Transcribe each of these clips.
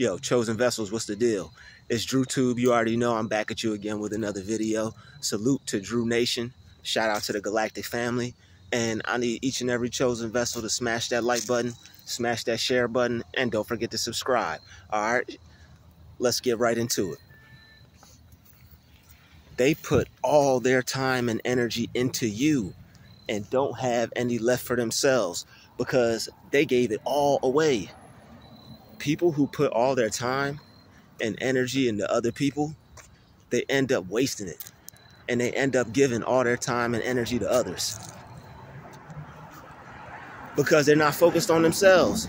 Yo, Chosen Vessels, what's the deal? It's DruuTube. You already know I'm back at you again with another video. Salute to Drew Nation. Shout out to the Galactic family. And I need each and every Chosen Vessel to smash that like button, smash that share button, and don't forget to subscribe. All right, let's get right into it. They put all their time and energy into you and don't have any left for themselves because they gave it all away. People who put all their time and energy into other people, they end up wasting it. And they end up giving all their time and energy to others because they're not focused on themselves.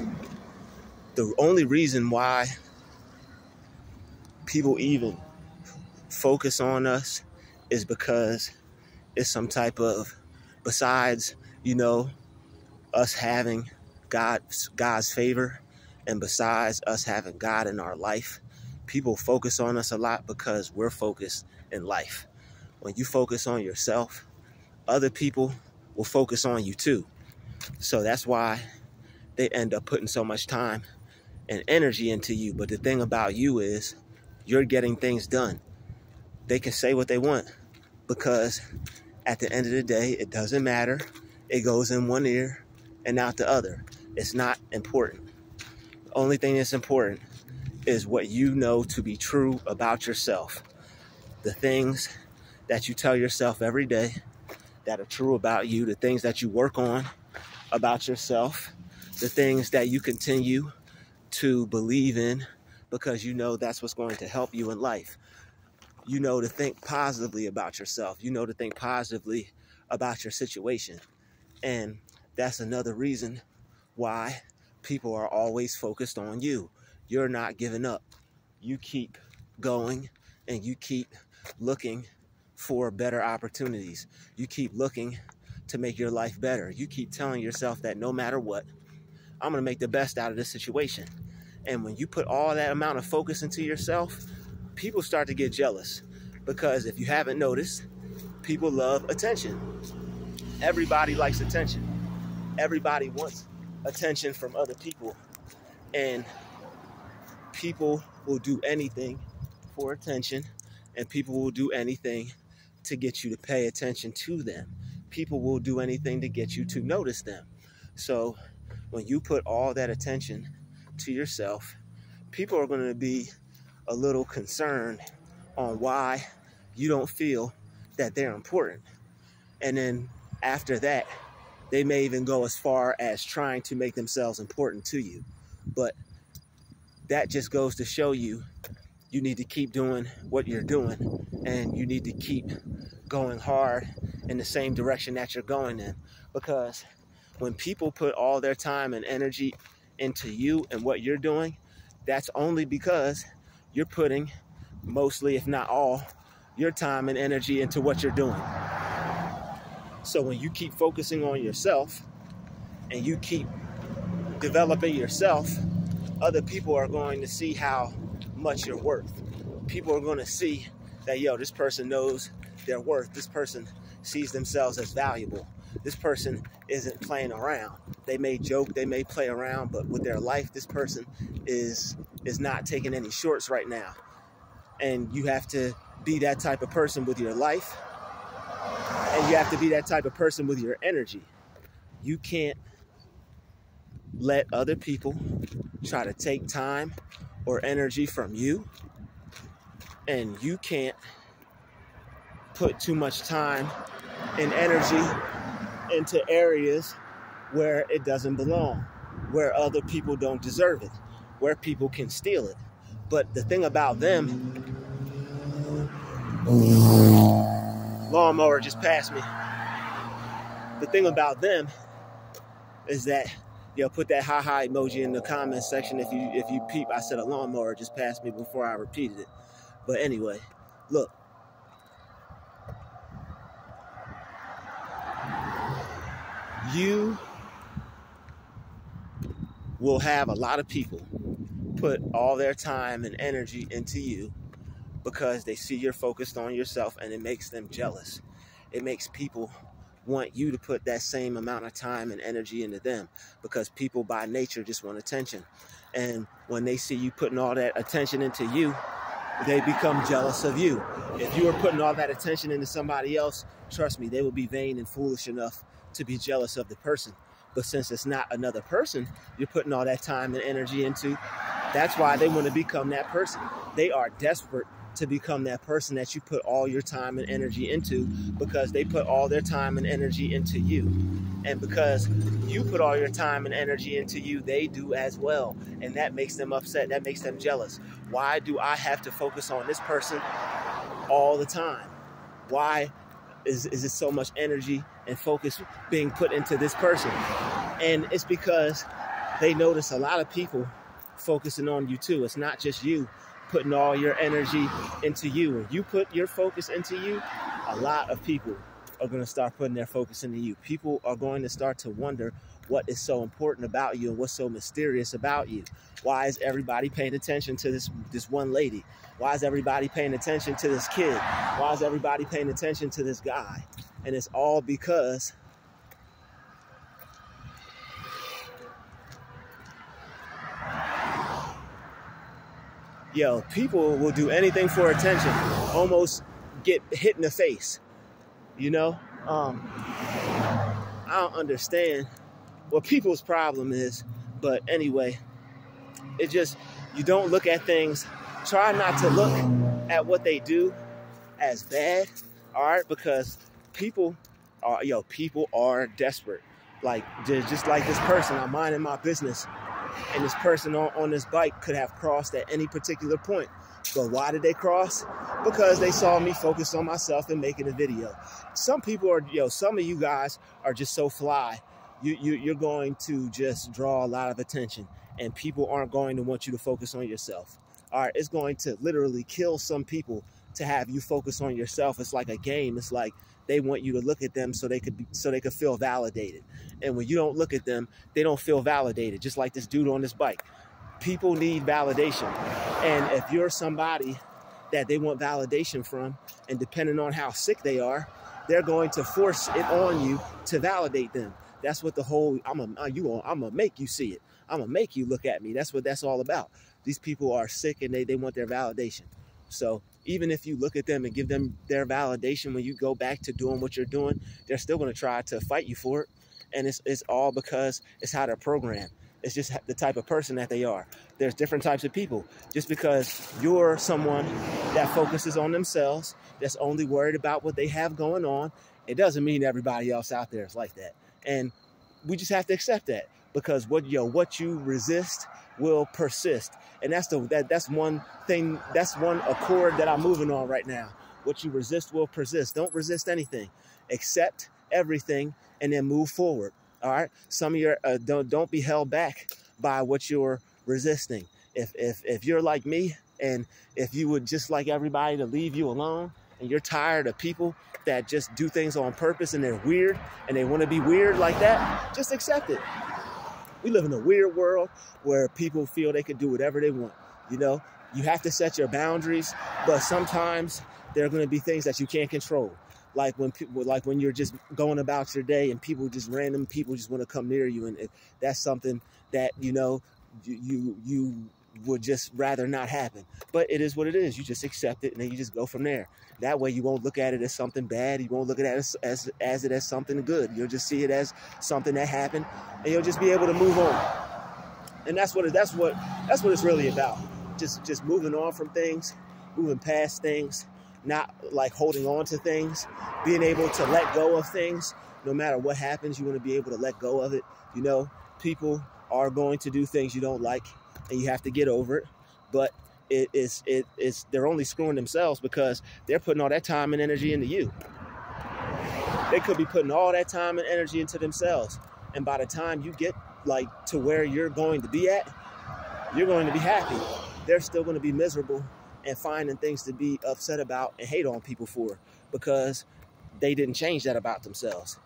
The only reason why people even focus on us is because it's some type of, besides, us having God's favor, and besides us having God in our life, people focus on us a lot because we're focused in life. When you focus on yourself, other people will focus on you too. So that's why they end up putting so much time and energy into you. But the thing about you is you're getting things done. They can say what they want because at the end of the day, it doesn't matter. It goes in one ear and out the other. It's not important. The only thing that's important is what you know to be true about yourself. The things that you tell yourself every day that are true about you, the things that you work on about yourself, the things that you continue to believe in because you know that's what's going to help you in life. You know to think positively about yourself. You know to think positively about your situation. And that's another reason why people are always focused on you. You're not giving up. You keep going and you keep looking for better opportunities. You keep looking to make your life better. You keep telling yourself that no matter what, I'm going to make the best out of this situation. And when you put all that amount of focus into yourself, people start to get jealous because if you haven't noticed, people love attention. Everybody likes attention. Everybody wants attention from other people, and people will do anything for attention, and people will do anything to get you to pay attention to them. People will do anything to get you to notice them. So when you put all that attention to yourself, people are going to be a little concerned on why you don't feel that they're important. And then after that, they may even go as far as trying to make themselves important to you. But that just goes to show you, you need to keep doing what you're doing, and you need to keep going hard in the same direction that you're going in. Because when people put all their time and energy into you and what you're doing, that's only because you're putting mostly, if not all, your time and energy into what you're doing. So when you keep focusing on yourself and you keep developing yourself, other people are going to see how much you're worth. People are going to see that, yo, this person knows their worth. This person sees themselves as valuable. This person isn't playing around. They may joke, they may play around, but with their life, this person is not taking any shorts right now. And you have to be that type of person with your life. And you have to be that type of person with your energy. You can't let other people try to take time or energy from you. And you can't put too much time and energy into areas where it doesn't belong, where other people don't deserve it, where people can steal it. But the thing about them, lawnmower just passed me. The thing about them is that, put that ha-ha emoji in the comment section if you peep. I said a lawnmower just passed me before I repeated it. But anyway, look. You will have a lot of people put all their time and energy into you because they see you're focused on yourself, and it makes them jealous. It makes people want you to put that same amount of time and energy into them because people by nature just want attention. And when they see you putting all that attention into you, they become jealous of you. If you were putting all that attention into somebody else, trust me, they would be vain and foolish enough to be jealous of the person. But since it's not another person you're putting all that time and energy into, that's why they want to become that person. They are desperate to become that person that you put all your time and energy into, because they put all their time and energy into you. And because you put all your time and energy into you, they do as well. And that makes them upset. That makes them jealous. Why do I have to focus on this person all the time? Why is it so much energy and focus being put into this person? And it's because they notice a lot of people focusing on you too. It's not just you putting all your energy into you. When you put your focus into you, a lot of people are going to start putting their focus into you. People are going to start to wonder what is so important about you and what's so mysterious about you. Why is everybody paying attention to this one lady? Why is everybody paying attention to this kid? Why is everybody paying attention to this guy? And it's all because people will do anything for attention, almost get hit in the face, you know? I don't understand what people's problem is, but anyway, you don't look at things, try not to look at what they do as bad, all right? Because people are desperate. Like, just like this person, I'm minding my business, and this person on this bike could have crossed at any particular point. But why did they cross? Because they saw me focus on myself and making a video. Some people are, some of you guys are just so fly. You're going to just draw a lot of attention, and people aren't going to want you to focus on yourself. All right, it's going to literally kill some people to have you focus on yourself. It's like a game. It's like they want you to look at them so they could feel validated. And when you don't look at them, they don't feel validated. Just like this dude on this bike. People need validation. And if you're somebody that they want validation from, and depending on how sick they are, they're going to force it on you to validate them. That's what the whole, I'm gonna make you see it. I'm gonna make you look at me. That's what that's all about. These people are sick and they want their validation. So even if you look at them and give them their validation, when you go back to doing what you're doing, they're still going to try to fight you for it. And it's all because it's how they're programmed. It's just the type of person that they are. There's different types of people. Just because you're someone that focuses on themselves, that's only worried about what they have going on, it doesn't mean everybody else out there is like that. And we just have to accept that, because what you resist will persist. And that's one thing, that's one accord that I'm moving on right now. What you resist will persist. Don't resist anything. Accept everything and then move forward. All right. Some of your don't be held back by what you're resisting. If you're like me, and if you would just like everybody to leave you alone, and you're tired of people that just do things on purpose and they're weird and they want to be weird like that, just accept it. We live in a weird world where people feel they can do whatever they want. You have to set your boundaries, but sometimes there are going to be things that you can't control. Like when you're just going about your day and random people just want to come near you, and that's something that you would just rather not happen. But it is what it is. You just accept it, and then you just go from there. That way you won't look at it as something bad. You won't look at it as something good. You'll just see it as something that happened, and you'll just be able to move on. And that's what it's really about. Just moving on from things, moving past things, not like holding on to things, being able to let go of things. No matter what happens, you want to be able to let go of it. People are going to do things you don't like, and you have to get over it. But they're only screwing themselves, because they're putting all that time and energy into you. They could be putting all that time and energy into themselves. And by the time you get to where you're going to be at, you're going to be happy. They're still going to be miserable and finding things to be upset about and hate on people for, because they didn't change that about themselves.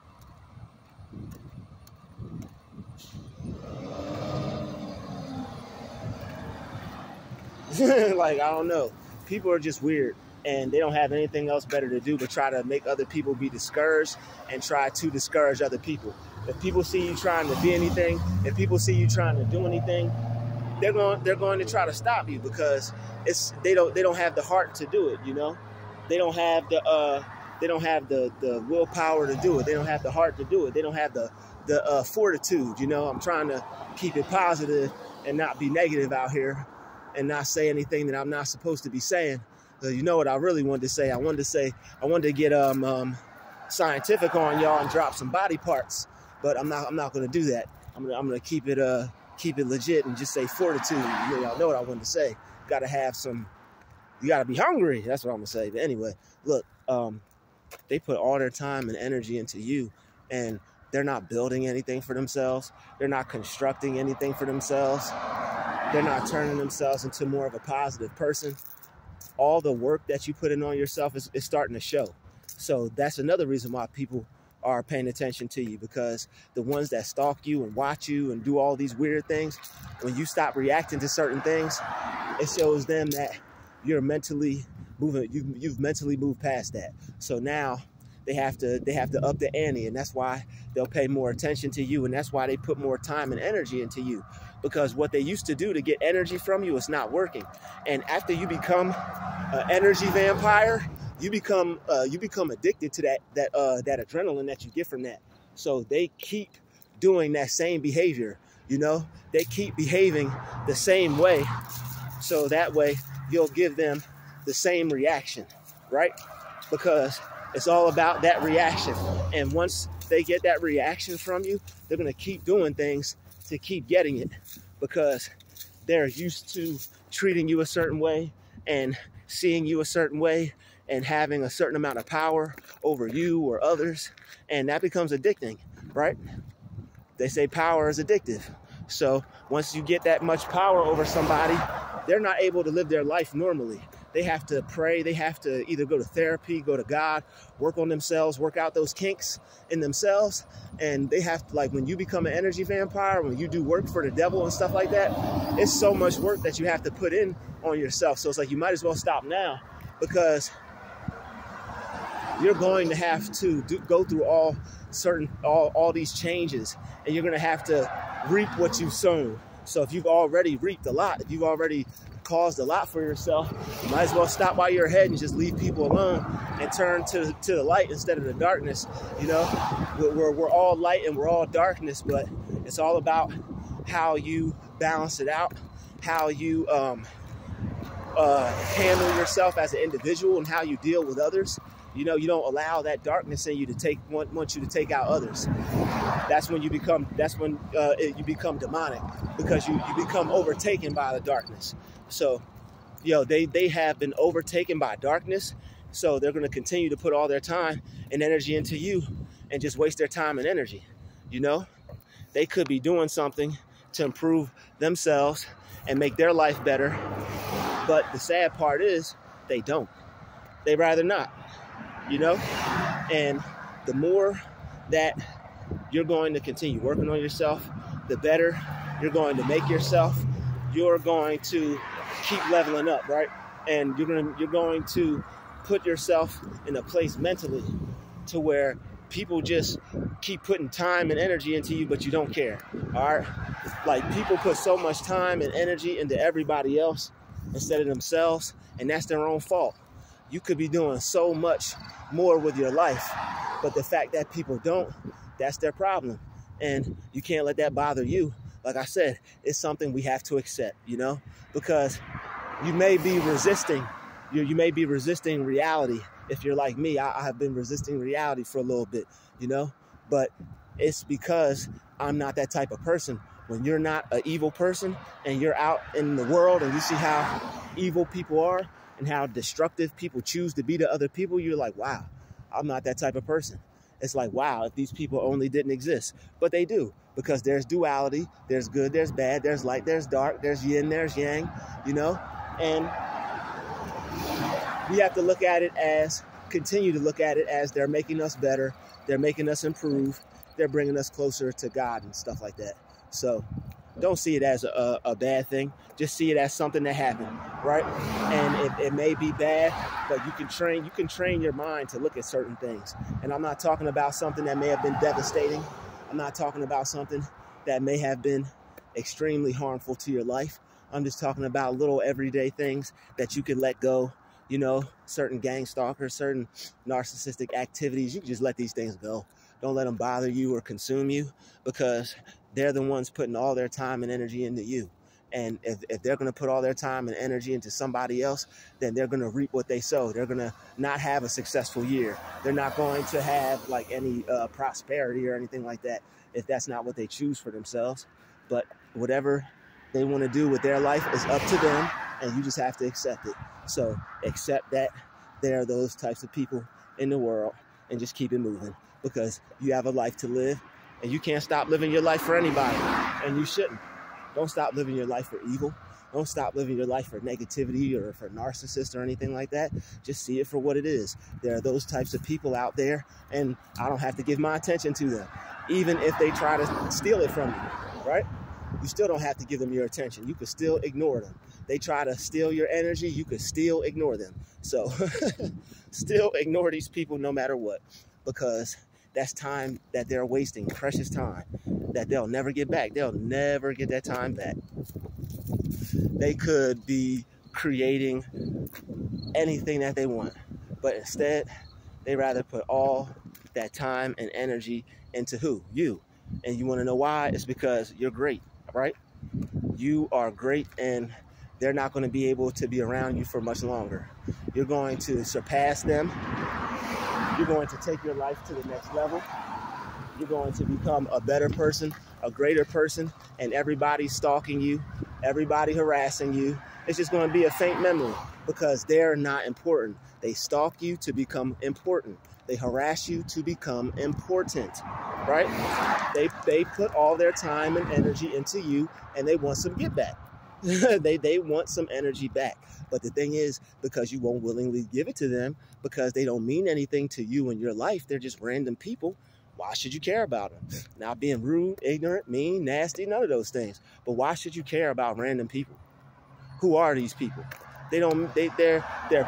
I don't know. People are just weird, and they don't have anything else better to do but try to make other people be discouraged and try to discourage other people. If people see you trying to be anything, if people see you trying to do anything, they're going to try to stop you because they don't have the heart to do it. You know, they don't have the willpower to do it. They don't have the heart to do it. They don't have the fortitude. You know, I'm trying to keep it positive and not be negative out here and not say anything that I'm not supposed to be saying. You know what I really wanted to say? I wanted to get scientific on y'all and drop some body parts, but I'm not going to do that. I'm going to keep it legit and just say fortitude. Y'all know what I wanted to say. You got to be hungry. That's what I'm going to say. But anyway, look, they put all their time and energy into you, and they're not building anything for themselves. They're not constructing anything for themselves. They're not turning themselves into more of a positive person. All the work that you put in on yourself is starting to show. So that's another reason why people are paying attention to you, because the ones that stalk you and watch you and do all these weird things, when you stop reacting to certain things, it shows them that you're mentally moving. You've mentally moved past that. So now they have to up the ante, and that's why they'll pay more attention to you, and that's why they put more time and energy into you, because what they used to do to get energy from you is not working. And after you become an energy vampire, you become addicted to that adrenaline that you get from that. So they keep doing that same behavior. You know, they keep behaving the same way, so that way you'll give them the same reaction, right? Because it's all about that reaction. And once they get that reaction from you, they're going to keep doing things to keep getting it, because they're used to treating you a certain way and seeing you a certain way and having a certain amount of power over you or others. And that becomes addicting, right? They say power is addictive. So once you get that much power over somebody, they're not able to live their life normally. They have to pray. They have to either go to therapy, go to God, work on themselves, work out those kinks in themselves. And they have to, like, when you become an energy vampire, when you do work for the devil and stuff like that, it's so much work that you have to put in on yourself. So it's like you might as well stop now, because you're going to have to go through all these changes, and you're going to have to reap what you've sown. So if you've already reaped a lot, if you've already caused a lot for yourself, you might as well stop while you're ahead and just leave people alone and turn to the light instead of the darkness. You know, we're all light and we're all darkness, but it's all about how you balance it out, how you handle yourself as an individual, and how you deal with others. You know, you don't allow that darkness in you to want you to take out others. That's when you become demonic, because you become overtaken by the darkness. So, they have been overtaken by darkness. So they're going to continue to put all their time and energy into you and just waste their time and energy. You know, they could be doing something to improve themselves and make their life better. But the sad part is they don't. They'd rather not. You know, and the more that you're going to continue working on yourself, the better you're going to make yourself. You're going to keep leveling up, right? And you're going to put yourself in a place mentally to where people just keep putting time and energy into you, but you don't care. All right, like, people put so much time and energy into everybody else instead of themselves, and that's their own fault. You could be doing so much more with your life, but the fact that people don't, that's their problem. And you can't let that bother you. Like I said, it's something we have to accept, you know, because you may be resisting, you may be resisting reality. If you're like me, I have been resisting reality for a little bit, you know, but it's because I'm not that type of person. When you're not an evil person and you're out in the world and you see how evil people are and how destructive people choose to be to other people, you're like, wow, I'm not that type of person. It's like, wow, if these people only didn't exist. But they do, because there's duality, there's good, there's bad, there's light, there's dark, there's yin, there's yang, you know? And we have to look at it as, continue to look at it as they're making us better, they're making us improve, they're bringing us closer to God and stuff like that. So don't see it as a bad thing. Just see it as something that happened, right? And it may be bad, but you can train your mind to look at certain things. And I'm not talking about something that may have been devastating. I'm not talking about something that may have been extremely harmful to your life. I'm just talking about little everyday things that you can let go. You know, certain gang stalkers, certain narcissistic activities, you can just let these things go. Don't let them bother you or consume you, because they're the ones putting all their time and energy into you. And if they're going to put all their time and energy into somebody else, then they're going to reap what they sow. They're going to not have a successful year. They're not going to have like any prosperity or anything like that if that's not what they choose for themselves. But whatever they want to do with their life is up to them, and you just have to accept it. So accept that there are those types of people in the world, and just keep it moving, because you have a life to live, and you can't stop living your life for anybody, and you shouldn't. Don't stop living your life for evil. Don't stop living your life for negativity or for narcissists or anything like that. Just see it for what it is. There are those types of people out there, and I don't have to give my attention to them. Even if they try to steal it from you, right? You still don't have to give them your attention. You can still ignore them. They try to steal your energy, you can still ignore them. So still ignore these people no matter what, because that's time that they're wasting, precious time that they'll never get back. They'll never get that time back. They could be creating anything that they want, but instead, they rather put all that time and energy into who? You. And you want to know why? It's because you're great, right? You are great, and they're not going to be able to be around you for much longer. You're going to surpass them. You're going to take your life to the next level. You're going to become a better person, a greater person, and everybody stalking you, everybody harassing you. It's just going to be a faint memory, because they're not important. They stalk you to become important. They harass you to become important, right? They put all their time and energy into you, and they want some get back. they want some energy back. But the thing is, because you won't willingly give it to them, because they don't mean anything to you in your life, they're just random people, why should you care about them? Not being rude, ignorant, mean, nasty, none of those things. But why should you care about random people? Who are these people? They're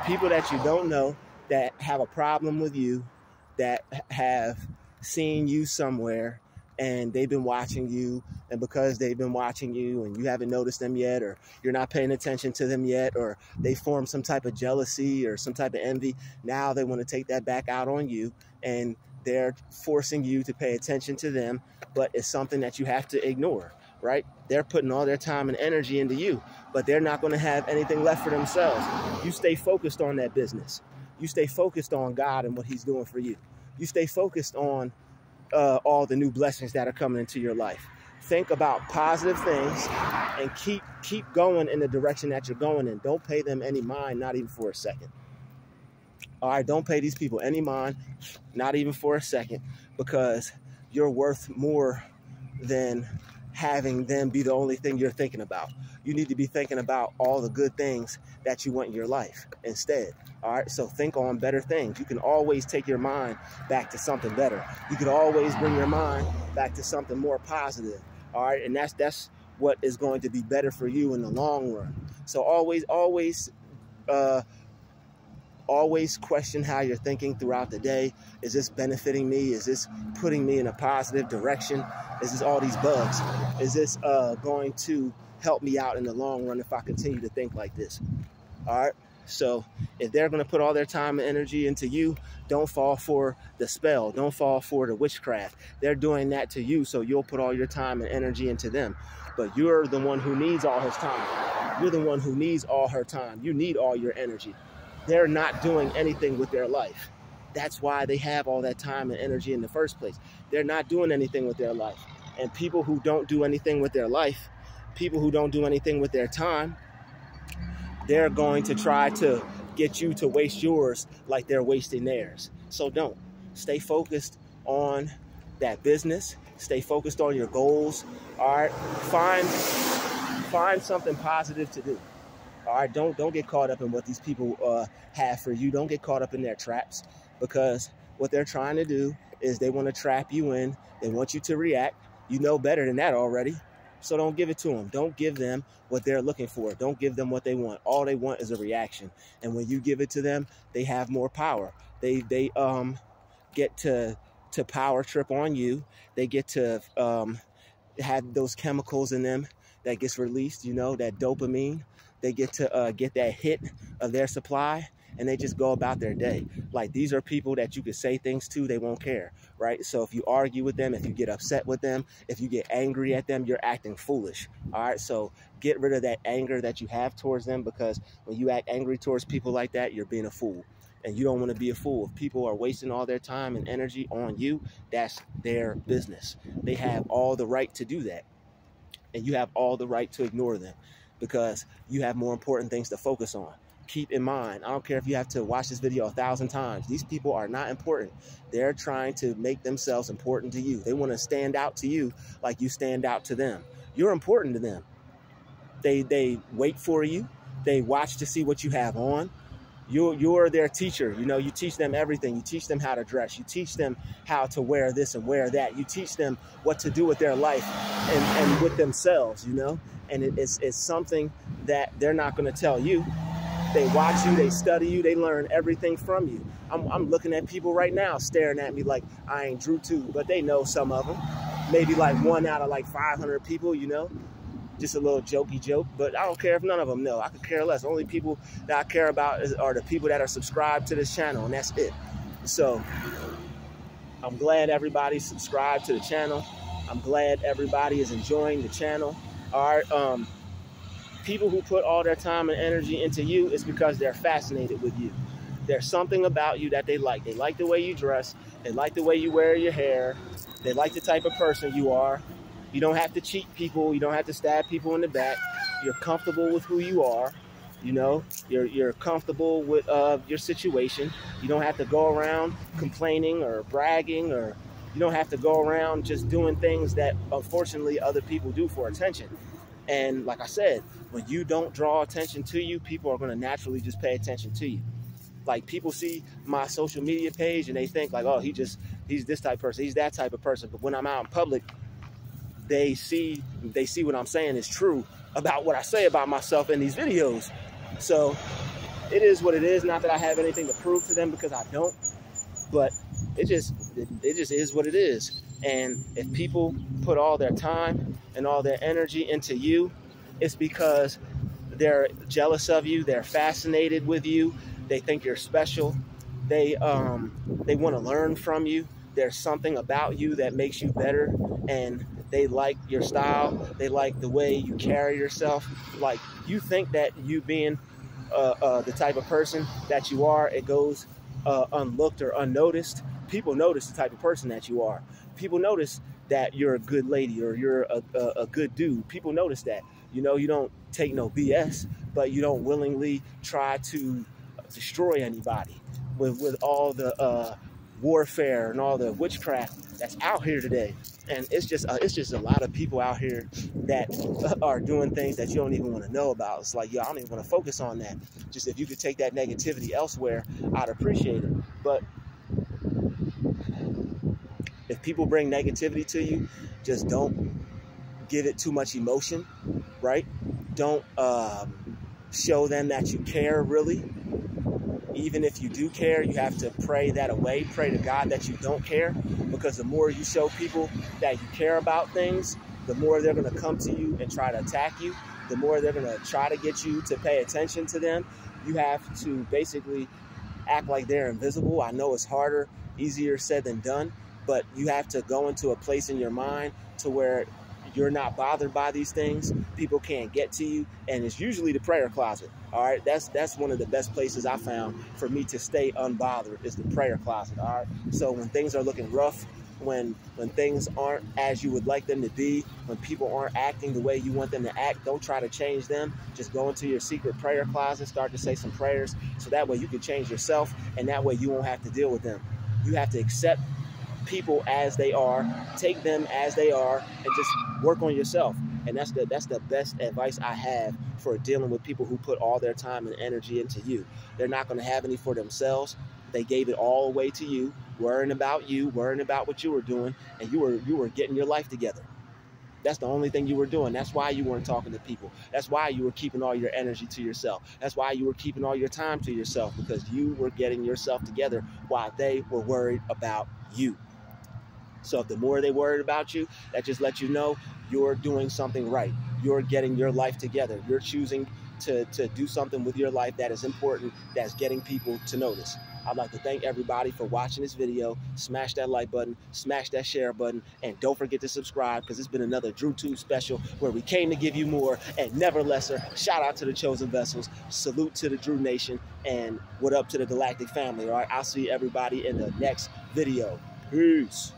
people that you don't know, that have a problem with you, that have seen you somewhere, and they've been watching you, and because they've been watching you and you haven't noticed them yet, or you're not paying attention to them yet, or they form some type of jealousy or some type of envy, now they want to take that back out on you, and they're forcing you to pay attention to them, but it's something that you have to ignore, right? They're putting all their time and energy into you, but they're not going to have anything left for themselves. You stay focused on that business. You stay focused on God and what he's doing for you. You stay focused on all the new blessings that are coming into your life. Think about positive things and keep going in the direction that you're going in. Don't pay them any mind, not even for a second. All right, don't pay these people any mind, not even for a second, because you're worth more than having them be the only thing you're thinking about. You need to be thinking about all the good things that you want in your life instead. All right, so think on better things. You can always take your mind back to something better. You can always bring your mind back to something more positive. All right, and that's what is going to be better for you in the long run. So always question how you're thinking throughout the day. Is this benefiting me? Is this putting me in a positive direction? Is this all these bugs? Is this going to help me out in the long run if I continue to think like this? All right. So if they're going to put all their time and energy into you, don't fall for the spell. Don't fall for the witchcraft. They're doing that to you, so you'll put all your time and energy into them. But you're the one who needs all his time. You're the one who needs all her time. You need all your energy. They're not doing anything with their life. That's why they have all that time and energy in the first place. They're not doing anything with their life. And people who don't do anything with their life, people who don't do anything with their time, they're going to try to get you to waste yours like they're wasting theirs. So don't. Stay focused on that business. Stay focused on your goals. All right. Find something positive to do. All right. Don't get caught up in what these people have for you. Don't get caught up in their traps, because what they're trying to do is they want to trap you in. They want you to react. You know better than that already. So don't give it to them. Don't give them what they're looking for. Don't give them what they want. All they want is a reaction. And when you give it to them, they have more power. They get to power trip on you. They get to have those chemicals in them that gets released, you know, that dopamine. They get to get that hit of their supply, and they just go about their day. Like, these are people that you could say things to, they won't care, right? So if you argue with them, if you get upset with them, if you get angry at them, you're acting foolish, all right? So get rid of that anger that you have towards them, because when you act angry towards people like that, you're being a fool. And you don't want to be a fool. If people are wasting all their time and energy on you, that's their business. They have all the right to do that. And you have all the right to ignore them, because you have more important things to focus on. Keep in mind, I don't care if you have to watch this video 1,000 times. These people are not important. They're trying to make themselves important to you. They want to stand out to you like you stand out to them. You're important to them. They wait for you. They watch to see what you have on. You're their teacher. You know, you teach them everything. You teach them how to dress. You teach them how to wear this and wear that. You teach them what to do with their life and with themselves, you know. And it's something that they're not going to tell you. They watch you, they study you, they learn everything from you. I'm looking at people right now staring at me like I ain't Druuill, but they know some of them. Maybe like 1 out of like 500 people, you know. Just a little jokey joke, but I don't care if none of them know. I could care less. Only people that I care about are the people that are subscribed to this channel, and that's it. So I'm glad everybody's subscribed to the channel. I'm glad everybody is enjoying the channel. All right, people who put all their time and energy into you is because they're fascinated with you. There's something about you that they like. They like the way you dress. They like the way you wear your hair. They like the type of person you are. You don't have to cheat people. You don't have to stab people in the back. You're comfortable with who you are. You know, you're comfortable with your situation. You don't have to go around complaining or bragging, or you don't have to go around just doing things that unfortunately other people do for attention. And like I said, when you don't draw attention to you, people are going to naturally just pay attention to you. Like, people see my social media page and they think like, oh, he's this type of person. He's that type of person. But when I'm out in public, they see what I'm saying is true about what I say about myself in these videos. So it is what it is. Not that I have anything to prove to them, because I don't, but it just is what it is. And if people put all their time and all their energy into you, it's because they're jealous of you. They're fascinated with you. They think you're special. They want to learn from you. There's something about you that makes you better, and they like your style. They like the way you carry yourself. Like, you think that you being the type of person that you are, it goes unlooked or unnoticed. People notice the type of person that you are. People notice that you're a good lady or you're a good dude. People notice that. You know, you don't take no BS, but you don't willingly try to destroy anybody with all the warfare and all the witchcraft that's out here today. And it's just a lot of people out here that are doing things that you don't even want to know about. It's like, yo, I don't even want to focus on that. Just if you could take that negativity elsewhere, I'd appreciate it. But if people bring negativity to you, just don't give it too much emotion, right? Don't show them that you care, really. Even if you do care, you have to pray that away. Pray to God that you don't care, because the more you show people that you care about things, the more they're going to come to you and try to attack you. The more they're going to try to get you to pay attention to them. You have to basically act like they're invisible. I know it's harder, easier said than done, but you have to go into a place in your mind to where you're not bothered by these things. People can't get to you, and it's usually the prayer closet. All right, that's one of the best places I found for me to stay unbothered, is the prayer closet. All right, so when things are looking rough, when things aren't as you would like them to be, when people aren't acting the way you want them to act, don't try to change them. Just go into your secret prayer closet, start to say some prayers, so that way you can change yourself, and that way you won't have to deal with them. You have to accept people as they are, take them as they are, and just work on yourself. And that's the best advice I have for dealing with people who put all their time and energy into you. They're not going to have any for themselves. They gave it all away to you, worrying about you, worrying about what you were doing, and you were getting your life together. That's the only thing you were doing. That's why you weren't talking to people. That's why you were keeping all your energy to yourself. That's why you were keeping all your time to yourself, because you were getting yourself together while they were worried about you. So if the more they worried about you, that just lets you know you're doing something right. you're getting your life together. You're choosing to do something with your life that is important, that's getting people to notice. I'd like to thank everybody for watching this video. Smash that like button, smash that share button, and don't forget to subscribe, because it's been another Druuill special where we came to give you more and never lesser. Shout out to the chosen vessels. Salute to the Druuill Nation, and what up to the galactic family. All right, I'll see everybody in the next video. Peace.